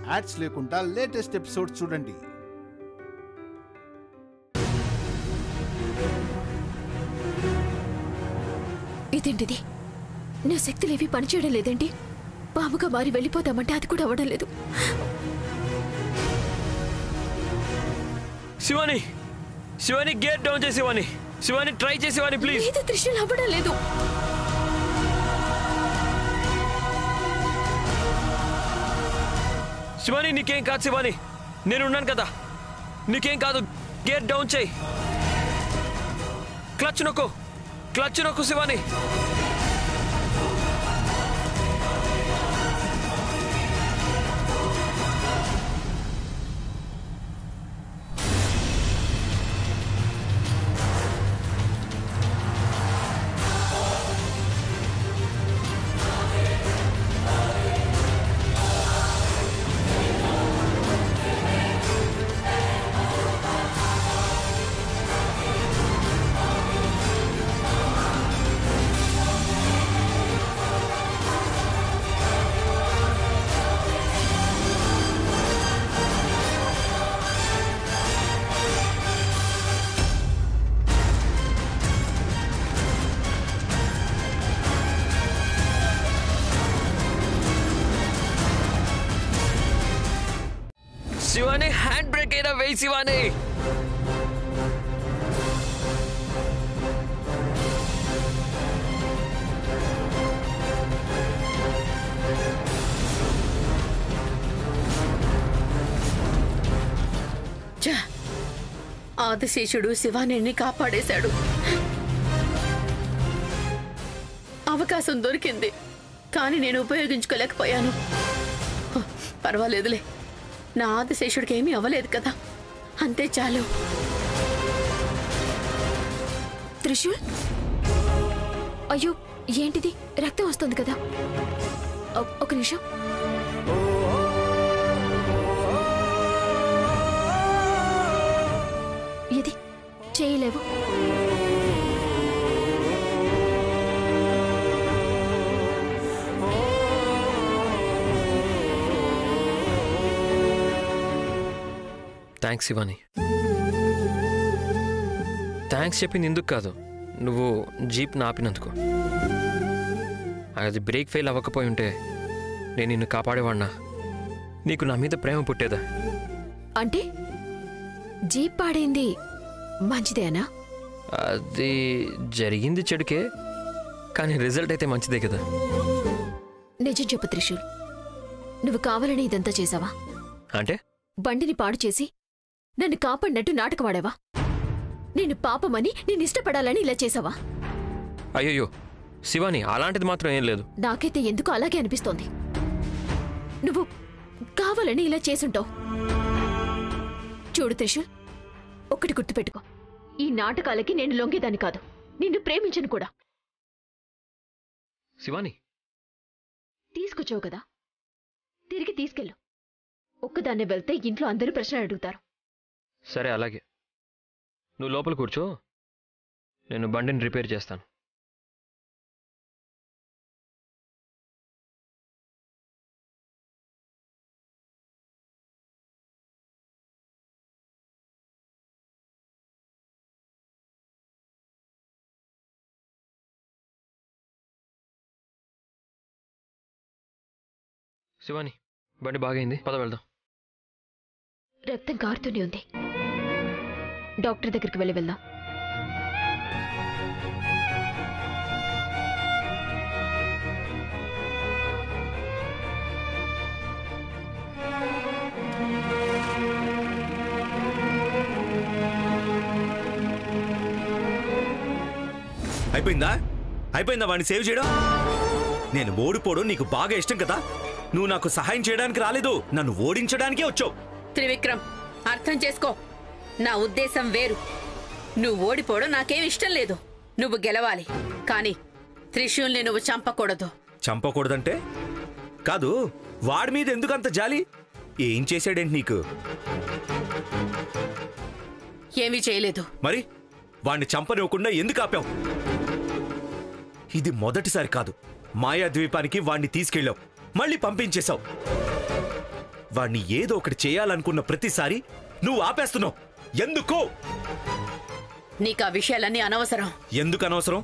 Ads లేకుండా latest episode చూడండి. ఇదేంటిది? నా శక్తులేవి పనిచేయడం లేదేంటి? బాబుగా మారి వెళ్ళిపోతామంటే అది కూడా అవ్వడం లేదు. శివాని, శివాని గేట్ డౌన్ చేసి శివాని, శివాని ట్రై చేసి శివాని ప్లీజ్. లేదు త్రిశూల్, అవ్వడం లేదు. శివాని నీకేం కాదు శివాని, నేను ఉన్నాను కదా, నీకేం కాదు. గేట్ డౌన్ చేయి, క్లచ్ నొక్కు, క్లచ్ నొక్కు శివాని. శివాని హ్యాండ్ బ్రేక్ అయినా వేయి శివాని. ఆదిశేషుడు శివానిని కాపాడేశాడు. అవకాశం దొరికింది, కానీ నేను ఉపయోగించుకోలేకపోయాను. పర్వాలేదులే, నా ఆదిశేషుడికి ఏమీ అవ్వలేదు కదా, అంతే చాలు. త్రిశూల్, అయ్యో ఏంటిది? రక్తం వస్తుంది కదా. ఒక నిమిషం. ఇది చేయలేవు. థ్యాంక్స్ శివాని. థ్యాంక్స్ చెప్పింది ఎందుకు కాదు, నువ్వు జీప్ ఆపినందుకు. అది బ్రేక్ ఫెయిల్ అవ్వకపోయి ఉంటే నేను నిన్ను కాపాడేవాడినా, నీకు నా మీద ప్రేమ పుట్టేదా? అంటే జీప్ పాడైంది మంచిదేనా? అది జరిగింది చెడుకే, కానీ రిజల్ట్ అయితే మంచిదే కదా. నిజం చెప్పు త్రిశూల్, నువ్వు కావాలని ఇదంతా చేసావా? అంటే బండిని పాడు చేసి నన్ను కాపాడినట్టు నాటకవాడావా? నేను పాపమని నేను ఇష్టపడాలని ఇలా చేసావా? అయ్యో శివాని, అలాంటిది మాత్రం ఏం లేదు. నాకైతే ఎందుకు అలాగే అనిపిస్తోంది. నువ్వు కావాలని ఇలా చేసుంటావు. చూడు త్రిశూల్, ఒక్కటి గుర్తుపెట్టుకో, ఈ నాటకాలకి నేను లొంగేదాన్ని కాదు, నిన్ను ప్రేమించను కూడా. శివాని, తీసుకొచ్చావు కదా, తిరిగి తీసుకెళ్ళు. ఒక్కదాన్నే వెళ్తే ఇంట్లో అందరూ ప్రశ్నలు అడుగుతారు. సరే అలాగే, నువ్వు లోపల కూర్చో, నేను బండిని రిపేర్ చేస్తాను. శివాని, బండి బాగైంది, పద వెళ్దాం. రక్తం కారుతూనే ఉంది, డాక్టర్ దగ్గరికి వెళ్ళి వెళ్దాం. అయిపోయిందా వాడిని సేవ్ చేయడం? నేను ఓడిపోవడం నీకు బాగా ఇష్టం కదా, నువ్వు నాకు సహాయం చేయడానికి రాలేదు, నన్ను ఓడించడానికే వచ్చావు. త్రివిక్రమ్, అర్థం చేసుకో, నా ఉద్దేశం వేరు. నువ్వు ఓడిపోవడం నాకేం ఇష్టం లేదు, నువ్వు గెలవాలి. కానీ త్రిశూల్ని నువ్వు చంపకూడదు. చంపకూడదంటే? కాదు, వాడి మీద ఎందుకంత జాలి? ఏం చేశాడేంటి నీకు? ఏమీ చేయలేదు. మరి వాణ్ణి చంపనివ్వకుండా ఎందుకు ఆపావు? ఇది మొదటిసారి కాదు, మాయాద్వీపానికి వాణ్ణి తీసుకెళ్ళావు, మళ్ళీ పంపించేశావు. వాణ్ణి ఏదో ఒకటి చేయాలనుకున్న ప్రతిసారి నువ్వు ఆపేస్తున్నావు. ఎందుకు? నీకు ఆ విషయాలన్నీ అనవసరం. ఎందుకు అనవసరం?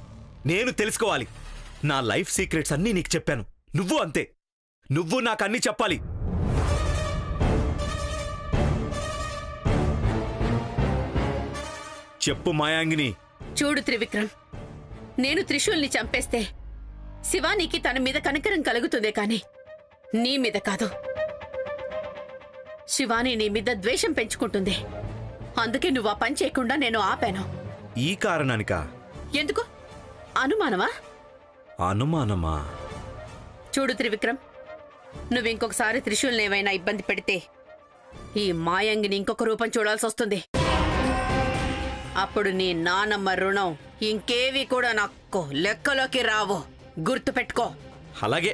నేను తెలుసుకోవాలి. నా లైఫ్ సీక్రెట్స్ అన్నీ నీకు చెప్పాను. నువ్వు అంతే. నువ్వు నాకన్నీ చెప్పాలి. చెప్పు మాయాంగిని. చూడు త్రివిక్రమ్, నేను త్రిశూల్ని చంపేస్తే శివానికి తన మీద కనికరం కలుగుతుందే కాని నీ మీద కాదు. శివాని నీ మీద ద్వేషం పెంచుకుంటుంది. అందుకే నువ్వు ఆ పని చేయకుండా నేను ఆపాను. ఈ కారణానికా? ఎందుకు? అనుమానమా? అనుమానమా? చూడు త్రివిక్రమ్, నువ్వింకొకసారి త్రిశూల్ని ఏమైనా ఇబ్బంది పెడితే ఈ మాయంగిని ఇంకొక రూపం చూడాల్సి వస్తుంది. అప్పుడు నీ నానమ్మ రుణం ఇంకేవి కూడా నాకు లెక్కలోకి రావు. గుర్తుపెట్టుకో. అలాగే.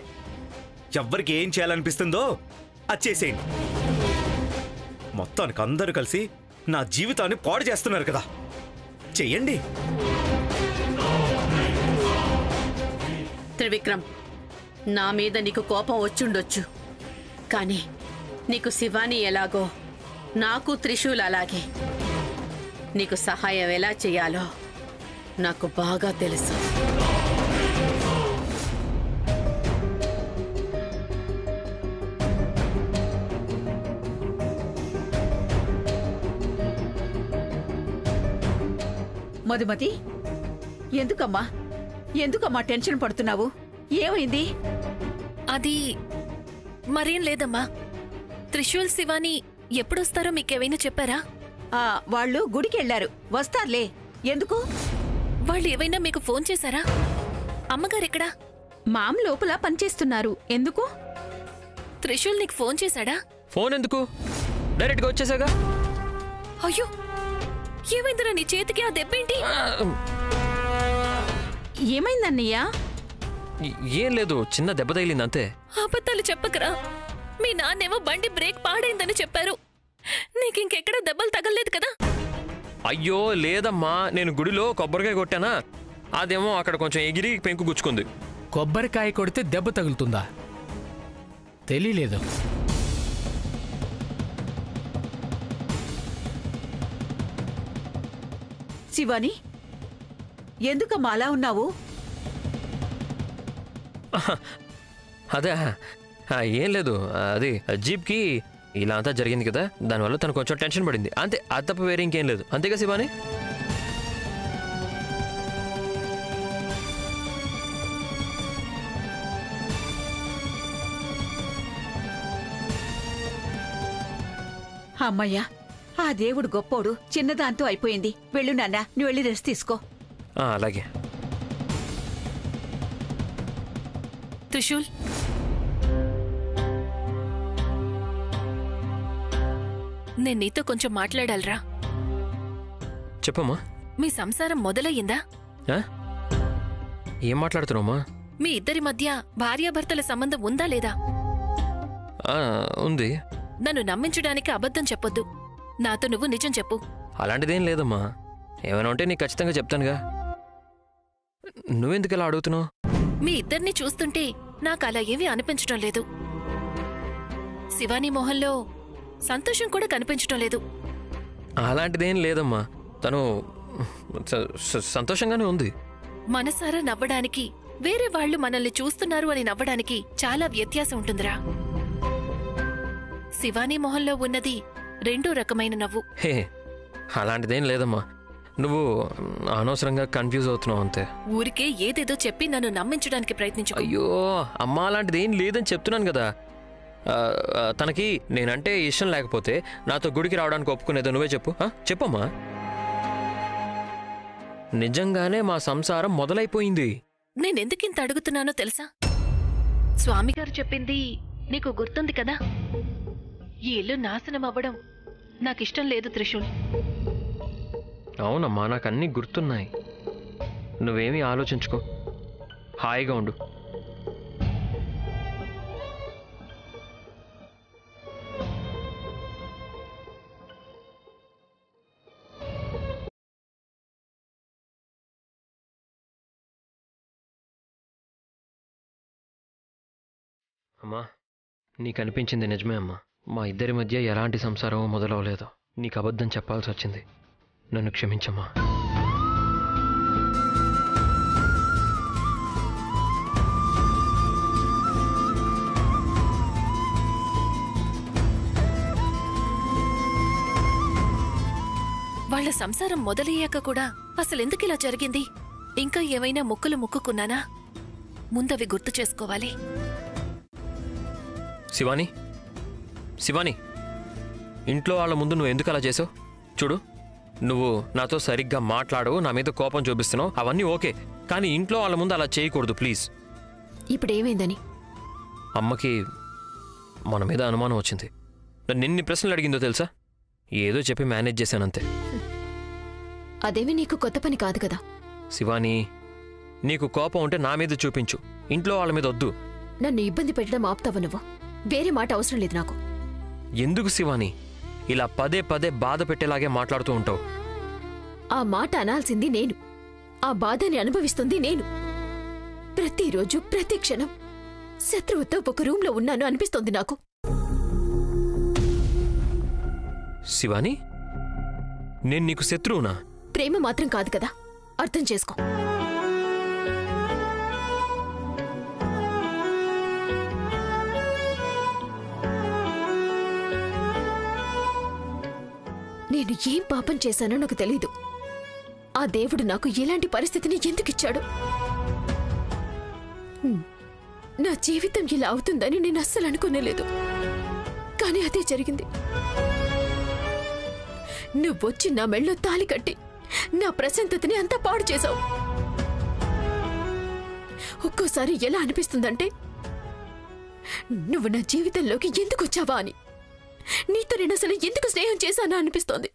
ఎవ్వరికి ఏం చేయాలనిపిస్తుందో అచ్చేసేయండి. మొత్తానికి అందరూ కలిసి నా జీవితాన్ని పాడు చేస్తున్నారు కదా, చెయ్యండి. త్రివిక్రమ్, నా మీద నీకు కోపం వచ్చుండొచ్చు, కానీ నీకు శివాని ఎలాగో నాకు త్రిశూల్ అలాగే. నీకు సహాయం ఎలా చేయాలో నాకు బాగా తెలుసు. మధుమతి, ఎందుకమ్మా టెన్షన్ పడుతున్నావు? ఏమైంది? అది మరేం లేదమ్మా. త్రిశూల్ శివాని ఎప్పుడొస్తారో మీకేమైనా చెప్పారా? వాళ్ళు గుడికెళ్లారు, వస్తారులే. ఎందుకు? వాళ్ళు ఏవైనా మీకు ఫోన్ చేశారా? అమ్మగారెక్కడా? మామ్ లోపల పనిచేస్తున్నారు. ఎందుకు? త్రిశూల్ నీకు ఫోన్ చేశాడా? ఫోన్ ఎందుకు? డైరెక్ట్గా వచ్చేసాగా. అయ్యో, ఏమైందిరా నీ చేతికి? ఆ దెబ్బేంటి? ఏమైందన్నయ్యా? ఏం లేదు, చిన్న దెబ్బ తగిలింది అంతే. అబద్ధాలు చెప్పకరా. మీ నాన్నేమో బండి బ్రేక్ పాడైందని చెప్పారు. నీకింకెక్కడ దెబ్బలు తగలలేదు కదా? అయ్యో లేదమ్మా, నేను గుడిలో కొబ్బరికాయ కొట్టానా, అదేమో అక్కడ కొంచెం ఎగిరి పెంకు గుచ్చుకుంది. కొబ్బరికాయ కొడితే దెబ్బ తగులుతుందా? తెలియలేదు. శివాని, ఎందుకమ్మా అలా ఉన్నావు? అదే ఏం లేదు, అది జీప్కి ఇలా అంతా జరిగింది కదా, దానివల్ల తను కొంచెం టెన్షన్ పడింది అంతే. అది తప్ప వేరే ఇంకేం లేదు. అంతేగా శివాని? అమ్మయ్యా, ఆ దేవుడు గొప్పోడు. చిన్నదాంతో అయిపోయింది. వెళ్ళు నాన్న, నువ్వు వెళ్ళి రెస్ట్ తీసుకో. అలాగే. త్రిశూల్, నేను నీతో కొంచెం మాట్లాడాలరా. చెప్పమ్మా. మీ సంసారం మొదలయ్యిందా? ఏం మాట్లాడుతున్నావమ్మా? మీ ఇద్దరి మధ్య భార్యాభర్తల సంబంధం ఉందా లేదా? ఉంది. నన్ను నమ్మించడానికి అబద్ధం చెప్పొద్దు. నాతో నువ్వు నిజం చెప్పు. అలాంటిదేం లేదమ్మా. ఏమైనా ఉంటే నీకు ఖచ్చితంగా చెప్తానుగా. నువ్వెందుకు ఇలా అడుగుతున్నావు? మీ ఇద్దరిని చూస్తుంటే నాకు అలా ఏమీ అనిపించడం లేదు. శివాని మొహంలో సంతోషం కూడా కనిపించడం లేదు. అలాంటిదేం లేదమ్మా, తను సంతోషంగానే ఉంది. మనసారా నవ్వడానికి, వేరే వాళ్ళు మనల్ని చూస్తున్నారు అని నవ్వడానికి చాలా వ్యత్యాసం ఉంటుందిరా. శివాని మొహంలో ఉన్నది రెండో రకమైన నవ్వు. హే, అలాంటిదేం లేదమ్మా, నువ్వు అనవసరంగా కన్ఫ్యూజ్ అవుతున్నావు అంతే. ఊరికే ఏదేదో చెప్పి నన్ను నమ్మించడానికి ప్రయత్నించు. అయ్యో అమ్మా, అలాంటిదేం లేదని చెప్తున్నాను కదా. తనకి నేనంటే ఇష్టం లేకపోతే నాతో గుడికి రావడానికి ఒప్పుకునేదో నువ్వే చెప్పు. చెప్పమ్మా. నిజంగానే మా సంసారం మొదలైపోయింది. నేనెందుకింత అడుగుతున్నానో తెలుసా? స్వామిగారు చెప్పింది నీకు గుర్తుంది కదా? ఈ ఇల్లు నాశనం అవ్వడం నాకిష్టం లేదు త్రిశూల్. అవునమ్మా, నాకు అన్నీ గుర్తున్నాయి. నువ్వేమీ ఆలోచించుకో, హాయిగా ఉండు. అమ్మా, నీకు అనిపించింది నిజమే అమ్మా. మా ఇద్దరి మధ్య ఎలాంటి సంసారం మొదలవలేదు. నీకు అబద్ధం చెప్పాల్సి వచ్చింది. నన్ను క్షమించమ్మా. వాళ్ళ సంసారం మొదలయ్యాక కూడా అసలెందుకు ఇలా జరిగింది? ఇంకా ఏమైనా మొక్కులు మొక్కుకున్నానా? ముందవి గుర్తు చేసుకోవాలి. శివాని, శివాని, ఇంట్లో వాళ్ళ ముందు నువ్వు ఎందుకు అలా చేసావు? చూడు, నువ్వు నాతో సరిగ్గా మాట్లాడవు, నా మీద కోపం చూపిస్తున్నావు, అవన్నీ ఓకే. కానీ ఇంట్లో వాళ్ళ ముందు అలా చేయకూడదు ప్లీజ్. ఇప్పుడేమైందని? అమ్మకి మన మీద అనుమానం వచ్చింది. నన్ను ఎన్ని ప్రశ్నలు అడిగిందో తెలుసా? ఏదో చెప్పి మేనేజ్ చేశానంతే. అదేమి నీకు కొత్త పని కాదు కదా. శివాని, నీకు కోపం ఉంటే నా మీద చూపించు, ఇంట్లో వాళ్ళ మీద వద్దు. నన్ను ఇబ్బంది పెట్టడం ఆపుతావు నువ్వు. వేరే మాట అవసరం లేదు నాకు. ఎందుకు శివాని ఇలా పదే పదే బాధ పెట్టేలాగే మాట్లాడుతూ ఉంటావు? ఆ మాట అనాల్సింది నేను. ఆ బాధని అనుభవిస్తుంది నేను. ప్రతిరోజు ప్రతి క్షణం శత్రువుతో ఒక రూంలో ఉన్నాను అనిపిస్తోంది నాకు. శివాని, నేను నీకు శత్రువునా? ప్రేమ మాత్రం కాదు కదా, అర్థం చేసుకో. నేను ఏం పాపం చేశానో నాకు తెలీదు. ఆ దేవుడు నాకు ఇలాంటి పరిస్థితిని ఎందుకిచ్చాడు? నా జీవితం ఇలా అవుతుందని నేను అస్సలు అనుకోనేలేదు. కానీ అదే జరిగింది. నువ్వొచ్చి నా మెళ్ళో తాళి కట్టి నా ప్రశాంతతని అంతా పాడు చేశావు. ఒక్కోసారి ఎలా అనిపిస్తుందంటే నువ్వు నా జీవితంలోకి ఎందుకు వచ్చావా అని. నీతో నేను అసలు ఎందుకు స్నేహం చేశానా అనిపిస్తోంది.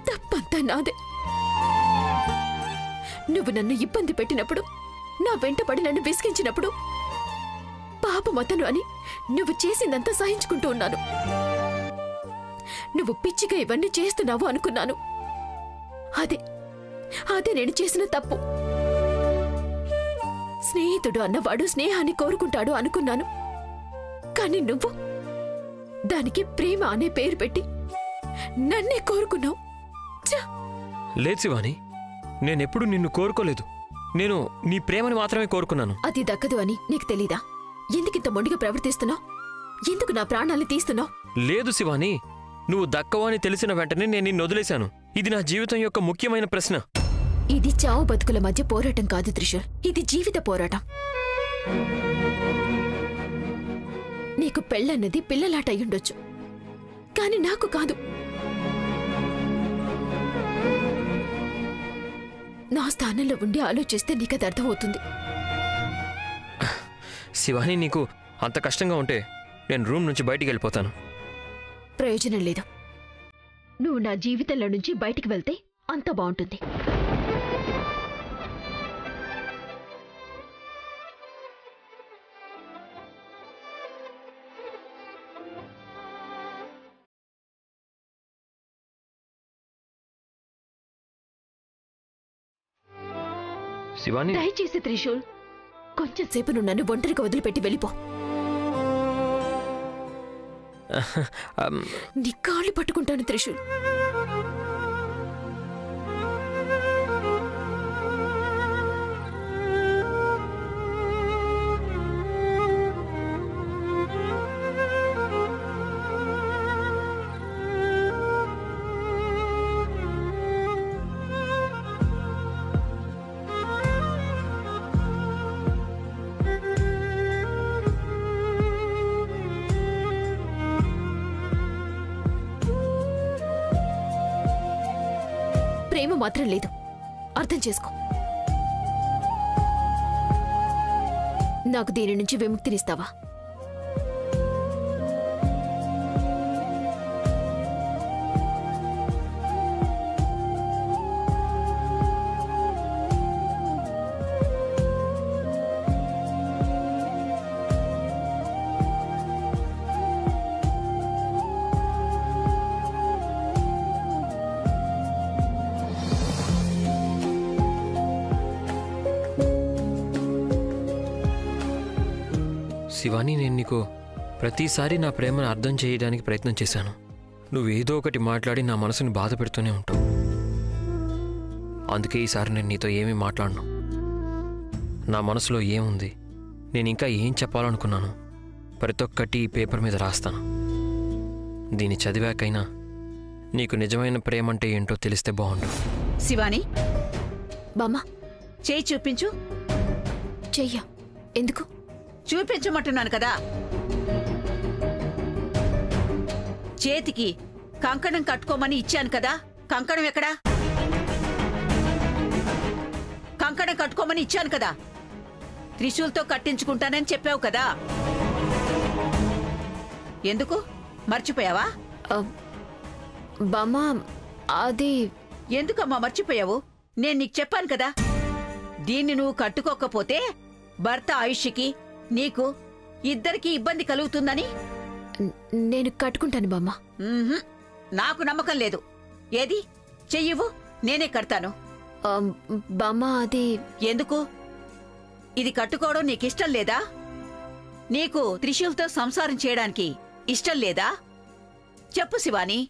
తప్పంతా నాదే. నువ్వు నన్ను ఇబ్బంది పెట్టినప్పుడు, నా వెంటపడి నన్ను విసిగించినప్పుడు పాపమతను అని నువ్వు చేసిందంతా సహించుకుంటూ ఉన్నాను. నువ్వు పిచ్చిగా ఇవన్నీ చేస్తున్నావు అనుకున్నాను. అదే నేను చేసిన తప్పు. స్నేహితుడు అన్నవాడు స్నేహాన్ని కోరుకుంటాడు అనుకున్నాను. కానీ నువ్వు దానికి ప్రేమ అనే పేరు పెట్టి నన్నే కోరుకున్నావు. లేదు శివాని, నేనెప్పుడు నిన్ను కోరుకోలేదు. నేను నీ ప్రేమని మాత్రమే కోరుకున్నాను. అది దక్కదు అని నీకు తెలీదా? ఎందుకింత మొండిగా ప్రవర్తిస్తున్నావు? ఎందుకు నా ప్రాణాల్ని తీస్తున్నావు? లేదు శివాని, నువ్వు దక్కవు అని తెలిసిన వెంటనే నేను నిన్ను వదిలేశాను. ఇది నా జీవితం యొక్క ముఖ్యమైన ప్రశ్న. ఇది చావు బతుకుల మధ్య పోరాటం కాదు త్రిశూల్, ఇది జీవిత పోరాటం. నీకు పెళ్ళన్నది పిల్లలాట అయ్యుండొచ్చు, కాని నాకు కాదు. నా స్థానంలో ఉండి ఆలోచిస్తే నీకది అర్థమవుతుంది. శివాని, నీకు అంత కష్టంగా ఉంటే నేను రూమ్ నుంచి బయటికి వెళ్ళిపోతాను. ప్రయోజనం లేదు. నువ్వు నా జీవితంలో నుంచి బయటికి వెళ్తే అంత బాగుంటుంది. శివాని, దయచేసి త్రిశూల్, కొంచెం సేపు నువ్వు నన్ను ఒంటరిగా వదిలిపెట్టి వెళ్ళిపో. నీ కాళ్ళు పట్టుకుంటాను త్రిశూల్. ప్రేమ మాత్రం లేదు, అర్థం చేసుకో. నాకు దీని నుంచి విముక్తినిస్తావా? శివాని, నేను నీకు ప్రతిసారి నా ప్రేమను అర్థం చేయడానికి ప్రయత్నం చేశాను. నువ్వేదో ఒకటి మాట్లాడి నా మనసుని బాధ పెడుతూనే ఉంటావు. అందుకే ఈసారి నేను నీతో ఏమీ మాట్లాడను. నా మనసులో ఏముంది, నేను ఇంకా ఏం చెప్పాలనుకున్నాను ప్రతి ఒక్కటి ఈ పేపర్ మీద రాస్తాను. దీన్ని చదివాకైనా నీకు నిజమైన ప్రేమ అంటే ఏంటో తెలిస్తే బాగుండు. శివాని, బామ్మ, చేయి చూపించు. చెయ్య. ఎందుకు? చూపించమంటున్నాను కదా. చేతికి కంకణం కట్టుకోమని ఇచ్చాను కదా. కంకణం ఎక్కడా? కంకణం కట్టుకోమని ఇచ్చాను కదా. త్రిశూల్తో కట్టించుకుంటానని చెప్పావు కదా. ఎందుకు మర్చిపోయావా? బామ్మ, అది ఎందుకమ్మా మర్చిపోయావు? నేను నీకు చెప్పాను కదా, దీన్ని నువ్వు కట్టుకోకపోతే భర్త ఆయుష్కి నీకు ఇద్దరికీ ఇబ్బంది కలుగుతుందని. నేను కట్టుకుంటాను బామ్మ. నాకు నమ్మకం లేదు. ఏది చెయ్యివు, నేనే కడతాను. బామ్మ, అది ఎందుకు? ఇది కట్టుకోవడం నీకిష్టం లేదా? నీకు త్రిశూల్తో సంసారం చేయడానికి ఇష్టం లేదా? చెప్పు శివాని.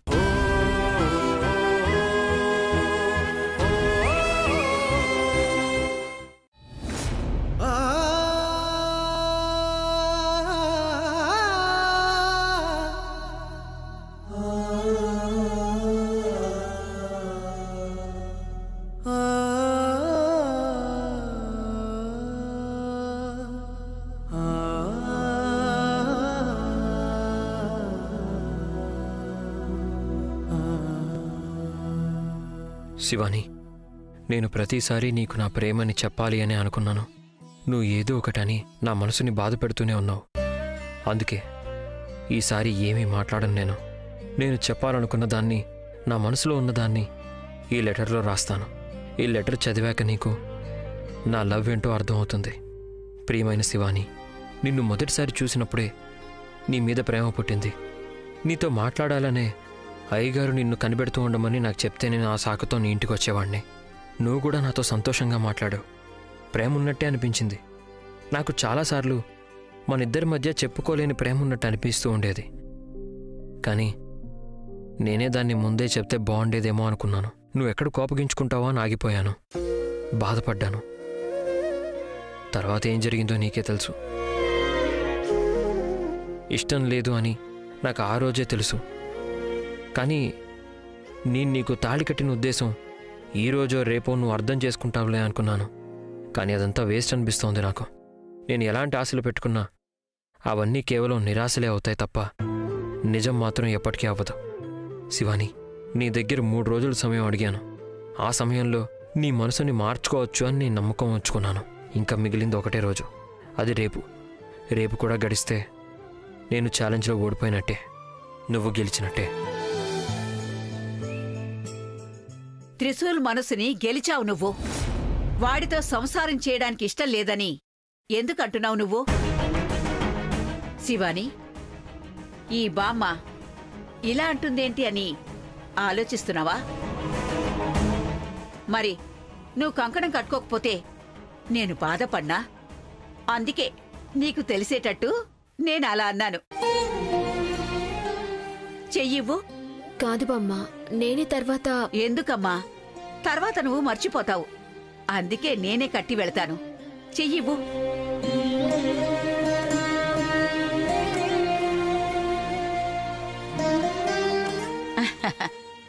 శివాని, నేను ప్రతిసారి నీకు నా ప్రేమని చెప్పాలి అని అనుకున్నాను. నువ్వు ఏదో ఒకటని నా మనసుని బాధ పెడుతూనే ఉన్నావు. అందుకే ఈసారి ఏమీ మాట్లాడను. నేను చెప్పాలనుకున్న దాన్ని, నా మనసులో ఉన్నదాన్ని ఈ లెటర్లో రాస్తాను. ఈ లెటర్ చదివాక నీకు నా లవ్ ఏంటో అర్థమవుతుంది. ప్రియమైన శివాని, నిన్ను మొదటిసారి చూసినప్పుడే నీ మీద ప్రేమ పుట్టింది. నీతో మాట్లాడాలనే అయ్యగారు నిన్ను కనిపెడుతూ ఉండమని నాకు చెప్తే నేను ఆ సాకుతో నీ ఇంటికి వచ్చేవాడిని. నువ్వు కూడా నాతో సంతోషంగా మాట్లాడావు. ప్రేమ ఉన్నట్టే అనిపించింది. నాకు చాలాసార్లు మన ఇద్దరి మధ్య చెప్పుకోలేని ప్రేమ ఉన్నట్టు అనిపిస్తూ ఉండేది. కానీ నేనే దాన్ని ముందే చెప్తే బాగుండేదేమో అనుకున్నాను. నువ్వెక్కడ కోపగించుకుంటావో అని ఆగిపోయాను. బాధపడ్డాను. తర్వాత ఏం జరిగిందో నీకే తెలుసు. ఇష్టం లేదు అని నాకు ఆ రోజే తెలుసు. కానీ నేను నీకు తాళి కట్టిన ఉద్దేశం ఈరోజో రేపో నువ్వు అర్థం చేసుకుంటావులే అనుకున్నాను. కానీ అదంతా వేస్ట్ అనిపిస్తోంది నాకు. నేను ఎలాంటి ఆశలు పెట్టుకున్నా అవన్నీ కేవలం నిరాశలే అవుతాయి తప్ప నిజం మాత్రం ఎప్పటికీ అవ్వదు. శివాని, నీ దగ్గర 3 రోజుల సమయం అడిగాను. ఆ సమయంలో నీ మనసుని మార్చుకోవచ్చు అని నేను నమ్మకం ఉంచుకున్నాను. ఇంకా మిగిలింది ఒకటే రోజు, అది రేపు. రేపు కూడా గడిస్తే నేను ఛాలెంజ్లో ఓడిపోయినట్టే, నువ్వు గెలిచినట్టే. త్రిశూల్ మనసుని గెలిచావు నువ్వు. వాడితో సంసారం చేయడానికి ఇష్టం లేదని ఎందుకంటున్నావు నువ్వు? శివాని, ఈ బామ్మ ఇలా అంటుందేంటి అని ఆలోచిస్తున్నావా? మరి నువ్వు కంకణం కట్టుకోకపోతే నేను బాధపడ్నా? అందుకే నీకు తెలిసేటట్టు నేను అలా అన్నాను. చెయ్యివ్వు. కాదు బామ్మ, నేనే తర్వాత. ఎందుకమ్మా? తర్వాత నువ్వు మర్చిపోతావు. అందుకే నేనే కట్టి వెళ్తాను. చెయ్యివ్వు.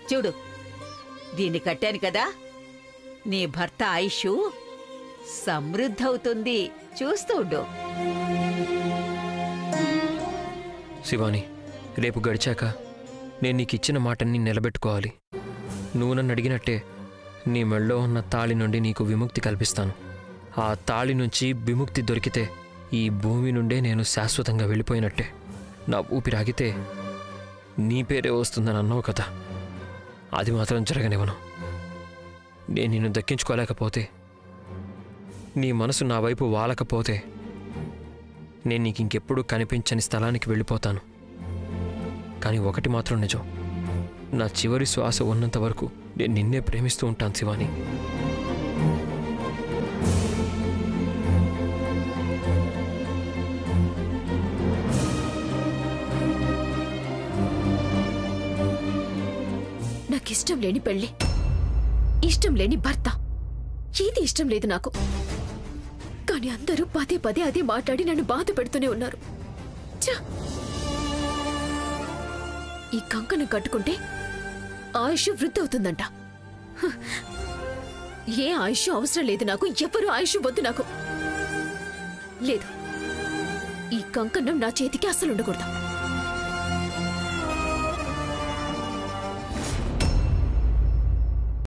చూడు, దీన్ని కట్టాను కదా. నీ భర్త ఆయుష్ సమృద్ధవుతుంది. చూస్తూ ఉండు. శివాని, రేపు గడిచాక నేను నీకు ఇచ్చిన మాటని నిలబెట్టుకోవాలి. నువ్వు నన్ను అడిగినట్టే నీ మెళ్ళో ఉన్న తాళి నుండి నీకు విముక్తి కల్పిస్తాను. ఆ తాళి నుంచి విముక్తి దొరికితే ఈ భూమి నుండే నేను శాశ్వతంగా వెళ్ళిపోయినట్టే. నా ఊపిరాగితే నీ పేరే వస్తుందని అన్నావు కదా, అది మాత్రం జరగనివ్వను. నేను నిన్ను దక్కించుకోలేకపోతే, నీ మనసు నా వైపు వాలకపోతే నేను నీకు ఇంకెప్పుడు కనిపించని స్థలానికి వెళ్ళిపోతాను. కానీ ఒకటి మాత్రం నిజం, నా చివరి శ్వాస ఉన్నంత వరకు నేను నిన్నే ప్రేమిస్తూ ఉంటాను శివాని. నాకిష్టం లేని పెళ్లి, ఇష్టం లేని భర్త, ఏది ఇష్టం లేదు నాకు. కానీ అందరూ పదే పదే అదే మాట్లాడి నన్ను బాధ పెడుతూనే ఉన్నారు. ఛ! ఈ కంకణం కట్టుకుంటే ఆయుష్ వృద్ధి అవుతుందంట. హ! ఏ ఆయుష్ అవసరం లేదు నాకు, ఎవరు ఆయుష్ వద్దు నాకు. లేదు, ఈ కంకణం నా చేతికి అస్సలు ఉండకూడదు.